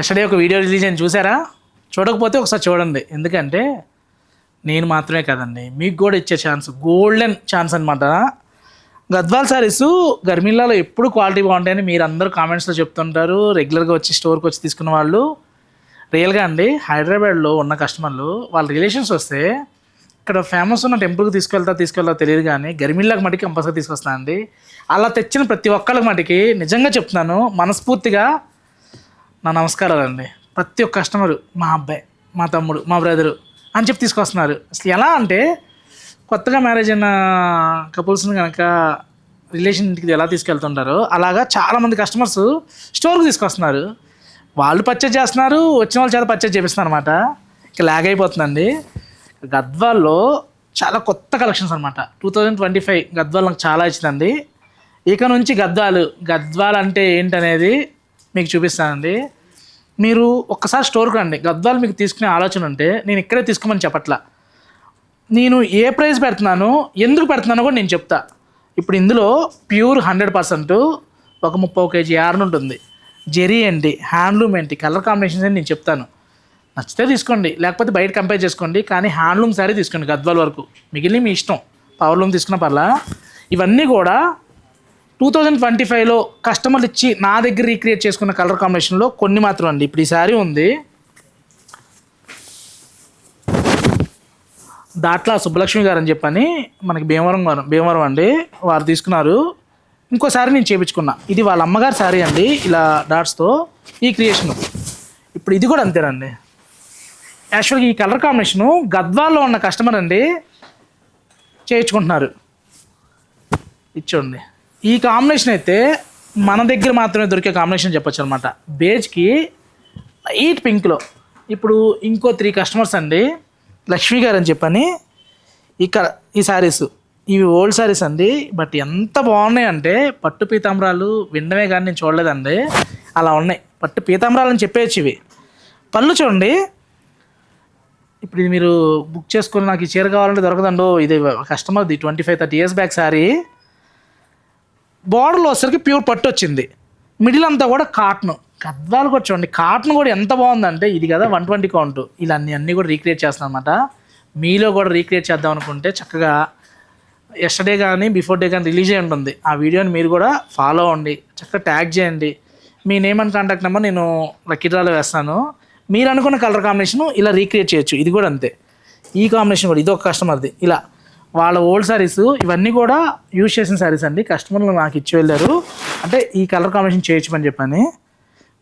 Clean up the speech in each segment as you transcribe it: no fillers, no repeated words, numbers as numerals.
Yesterday ఒక video release అని చూసారా? చూడకపోతే ఒకసారి చూడండి. ఎందుకంటే నేను మాత్రమే కదండి, మీకు కూడా ఇచ్చే ఛాన్స్, గోల్డెన్ ఛాన్స్ అనమాట. గద్వాల్ శారీస్ గర్మిల్లాలో ఎప్పుడు క్వాలిటీ బాగుంటాయని మీరు అందరూ కామెంట్స్లో చెప్తుంటారు. రెగ్యులర్గా వచ్చి స్టోర్కి వచ్చి తీసుకున్న వాళ్ళు రియల్గా అండి హైదరాబాద్లో ఉన్న కస్టమర్లు వాళ్ళ రిలేషన్స్ వస్తే ఇక్కడ ఫేమస్ ఉన్న టెంపుల్కి తీసుకెళ్తా తెలియదు, కానీ గర్మిల్లాకి మటుకి కంపల్సరీ తీసుకొస్తాను అండి. అలా తెచ్చిన ప్రతి ఒక్కళ్ళకి మటుకి నిజంగా చెప్తున్నాను, మనస్ఫూర్తిగా నా నమస్కారాలు అండి. ప్రతి ఒక్క కస్టమరు మా అబ్బాయి, మా తమ్ముడు, మా బ్రదరు అని చెప్పి తీసుకొస్తున్నారు. అసలు ఎలా అంటే కొత్తగా మ్యారేజ్ అయిన కపుల్స్ని కనుక రిలేషన్ ఇంటికి ఎలా తీసుకెళ్తుంటారో అలాగా చాలామంది కస్టమర్స్ స్టోర్కి తీసుకొస్తున్నారు. వాళ్ళు పర్చేజ్ చేస్తున్నారు, వచ్చిన వాళ్ళ చేత పర్చేజ్ చేపిస్తున్నారు అనమాట. ఇక లాగ్ అయిపోతుందండి. గద్వాల్లో చాలా కొత్త కలెక్షన్స్ అనమాట. 2025 గద్వాల్ నాకు చాలా ఇచ్చిందండి. ఇక నుంచి గద్వాల్ అంటే ఏంటనేది మీకు చూపిస్తానండి. మీరు ఒక్కసారి స్టోర్కి రండి. గద్వాల్ మీకు తీసుకునే ఆలోచన ఉంటే నేను ఇక్కడే తీసుకోమని చెప్పట్లా. నేను ఏ ప్రైస్ పెడుతున్నాను, ఎందుకు పెడుతున్నానో కూడా నేను చెప్తా. ఇప్పుడు ఇందులో ప్యూర్ 100% ఒక 30 kg యార్న్ ఉంటుంది. జెరీ ఏంటి, హ్యాండ్లూమ్ ఏంటి, కలర్ కాంబినేషన్స్ అని నేను చెప్తాను. నచ్చితే తీసుకోండి, లేకపోతే బయట కంపేర్ చేసుకోండి. కానీ హ్యాండ్లూమ్ శారీ తీసుకోండి గద్వాల్ వరకు, మిగిలిన మీ ఇష్టం. పవర్లూమ్ తీసుకున్న పర్లా. ఇవన్నీ కూడా 2025లో కస్టమర్లు ఇచ్చి నా దగ్గర రీక్రియేట్ చేసుకున్న కలర్ కాంబినేషన్లో కొన్ని మాత్రం అండి. ఇప్పుడు ఈ శారీ ఉంది, దాట్లా సుబ్బలక్ష్మి గారు అని చెప్పని మనకి భీమవరం అండి, వారు తీసుకున్నారు. ఇంకోసారి నేను చేయించుకున్నా. ఇది వాళ్ళ అమ్మగారి శారీ అండి, ఇలా డాట్స్తో ఈ క్రియేషను. ఇప్పుడు ఇది కూడా అంతేనండి. యాక్చువల్గా ఈ కలర్ కాంబినేషను గద్వాల్లో ఉన్న కస్టమర్ అండి చేయించుకుంటున్నారు. ఇచ్చోండి, ఈ కాంబినేషన్ అయితే మన దగ్గర మాత్రమే దొరికే కాంబినేషన్ చెప్పొచ్చు అనమాట. బేజ్కి లైట్ పింక్లో. ఇప్పుడు ఇంకో 3 కస్టమర్స్ అండి, లక్ష్మి గారు అని చెప్పని ఇక్కడ ఈ శారీస్, ఇవి ఓల్డ్ శారీస్ అండి. బట్ ఎంత బాగున్నాయి అంటే పట్టు పీతాంబరాలు వినడమే కానీ నేను చూడలేదండి, అలా ఉన్నాయి. పట్టు పీతాంబరాలు అని చెప్పేయచ్చు. ఇవి పళ్ళు చూడండి. ఇప్పుడు ఇది మీరు బుక్ చేసుకొని నాకు ఈ చీర కావాలంటే దొరకదండో. ఇది కస్టమర్ది 25-30 years బ్యాక్ శారీ. బార్డర్లో వచ్చేసరికి ప్యూర్ పట్టు వచ్చింది, మిడిల్ అంతా కూడా కాటన్. గద్వాలు కూడా చూడండి, కాటన్ కూడా ఎంత బాగుందంటే ఇది కదా 120 కౌంట్. ఇలా అన్నీ కూడా రీక్రియేట్ చేస్తున్నాను అనమాట. మీలో కూడా రీక్రియేట్ చేద్దాం అనుకుంటే చక్కగా ఎస్టర్డే కానీ బిఫోర్ డే కానీ రిలీజ్ అయి ఉంటుంది. ఆ వీడియోని మీరు కూడా ఫాలో అవ్వండి, చక్కగా ట్యాగ్ చేయండి. మీ నేమ్ అండ్ కాంటాక్ట్ నెంబర్ నేను లక్కీ డ్రాలో వేస్తాను. మీరు అనుకున్న కలర్ కాంబినేషను ఇలా రీక్రియేట్ చేయొచ్చు. ఇది కూడా అంతే. ఈ కాంబినేషన్ కూడా ఇది ఒక కస్టమర్ది, ఇలా వాళ్ళ ఓల్డ్ శారీస్. ఇవన్నీ కూడా యూజ్ చేసిన శారీస్ అండి. కస్టమర్లు నాకు ఇచ్చి వెళ్ళారు, అంటే ఈ కలర్ కాంబినేషన్ చేయొచ్చమని చెప్పని.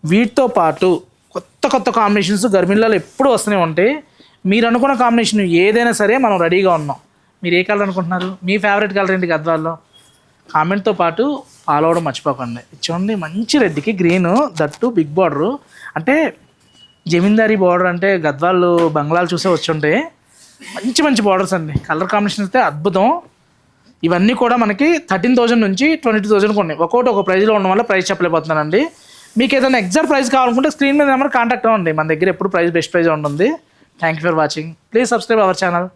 వీటితో పాటు కొత్త కాంబినేషన్స్ గర్మిల్లాలో ఎప్పుడు వస్తూనే ఉంటాయి. మీరు అనుకున్న కాంబినేషన్ ఏదైనా సరే మనం రెడీగా ఉన్నాం. మీరు ఏ కలర్ అనుకుంటున్నారు, మీ ఫేవరెట్ కలర్ ఏంటి గద్వాల్లో? కామెంట్తో పాటు ఫాలో అవ్వడం మర్చిపోకండి. చూడండి, మంచి రెడ్కి గ్రీన్, దట్టు బిగ్ బార్డరు. అంటే జమీందారీ బార్డర్ అంటే గద్వాళ్ళు బంగ్లాలు చూసే వచ్చి ఉంటాయి. మంచి బార్డర్స్ అండి. కలర్ కాంబినేషన్ అయితే అద్భుతం. ఇవన్నీ కూడా మనకి 13,000 నుంచి 22,000 ఉన్నాయి. ఒక్కొక్కటి ఒక ప్రైజ్లో ఉండడం వల్ల ప్రైస్ చెప్పలేకపోతున్నానండి. మీకు ఏదైనా ఎగ్జాక్ట్ ప్రైస్ కావాలనుకుంటే స్క్రీన్ మీద నెంబర్ కాంటాక్ట్ అవ్వండి. మన దగ్గర ఎప్పుడు బెస్ట్ ప్రైజ్ ఉంటుంది. Thank you for watching. Please subscribe our channel.